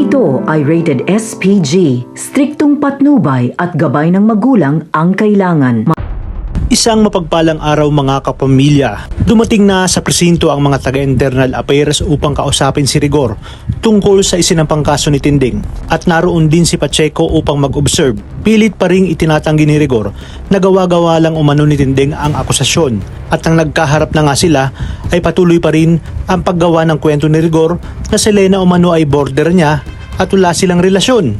Ito ay rated SPG, striktong patnubay at gabay ng magulang ang kailangan. Isang mapagpalang araw mga kapamilya. Dumating na sa presinto ang mga taga-internal affairs upang kausapin si Rigor tungkol sa isinampang kaso ni Tinding. At naroon din si Pacheco upang mag-observe. Pilit pa ring itinatanggi ni Rigor na gawa-gawa lang umano ni Tinding ang akusasyon. At nang nagkaharap na nga sila ay patuloy pa rin ang paggawa ng kwento ni Rigor na si Lena umano ay border niya at wala silang relasyon.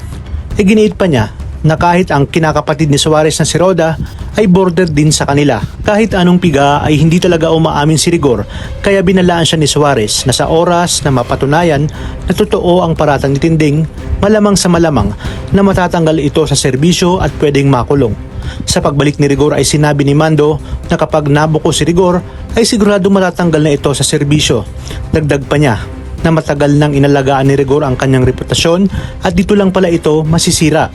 Giniit pa niya na kahit ang kinakapatid ni Suarez na si Roda ay border din sa kanila. Kahit anong piga ay hindi talaga umaamin si Rigor, kaya binalaan siya ni Suarez na sa oras na mapatunayan na totoo ang paratang ni Tinding, malamang sa malamang na matatanggal ito sa serbisyo at pwedeng makulong. Sa pagbalik ni Rigor ay sinabi ni Mando na kapag nabuko si Rigor ay sigurado matatanggal na ito sa serbisyo. Dagdag pa niya na matagal nang inalagaan ni Rigor ang kanyang reputasyon at dito lang pala ito masisira.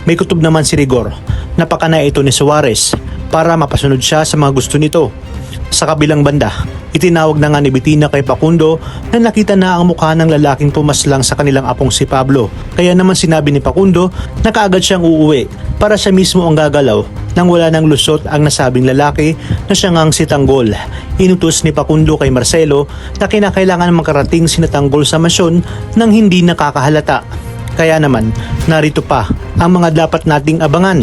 May kutob naman si Rigor, napakana ito ni Suarez para mapasunod siya sa mga gusto nito. Sa kabilang banda, itinawag na nga ni Bettina kay Facundo na nakita na ang mukha ng lalaking pumaslang sa kanilang apong si Pablo. Kaya naman sinabi ni Facundo na kaagad siyang uuwi para siya mismo ang gagalaw nang wala nang lusot ang nasabing lalaki na siya ngang si Tanggol. Inutos ni Facundo kay Marcelo na kinakailangan makarating si Tanggol sa mansyon nang hindi nakakahalata. Kaya naman, narito pa ang mga dapat nating abangan.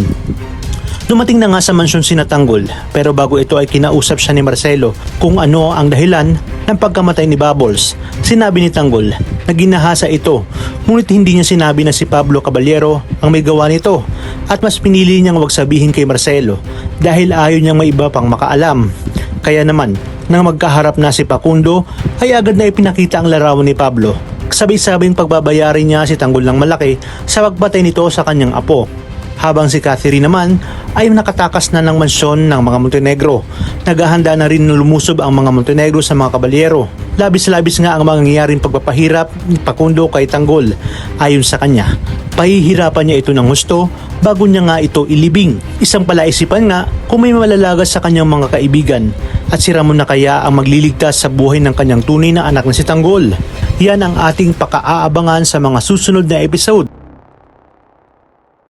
Dumating na nga sa mansyon si Tanggol, pero bago ito ay kinausap siya ni Marcelo kung ano ang dahilan ng pagkamatay ni Bubbles. Sinabi ni Tanggol na ginahasa ito, ngunit hindi niya sinabi na si Pablo Caballero ang may gawa nito at mas pinili niyang wag sabihin kay Marcelo dahil ayaw niyang may iba pang makaalam. Kaya naman, nang magkaharap na si Facundo ay agad na ipinakita ang larawan ni Pablo. Sabay-sabing pagbabayarin niya si Tanggol ng malaki sa pagpatay nito sa kanyang apo. Habang si Catherine naman ay nakatakas na ng mansyon ng mga Montenegro. Naghahanda na rin lumusob ang mga Montenegro sa mga kabalyero. Labis-labis nga ang mangyayaring pagpapahirap ni Facundo kay Tanggol. Ayon sa kanya, pahihirapan niya ito ng husto bago niya nga ito ilibing. Isang palaisipan nga kung may malalagas sa kanyang mga kaibigan at si Ramon na kaya ang magliligtas sa buhay ng kanyang tunay na anak na si Tanggol. Yan ang ating paka-aabangan sa mga susunod na episode.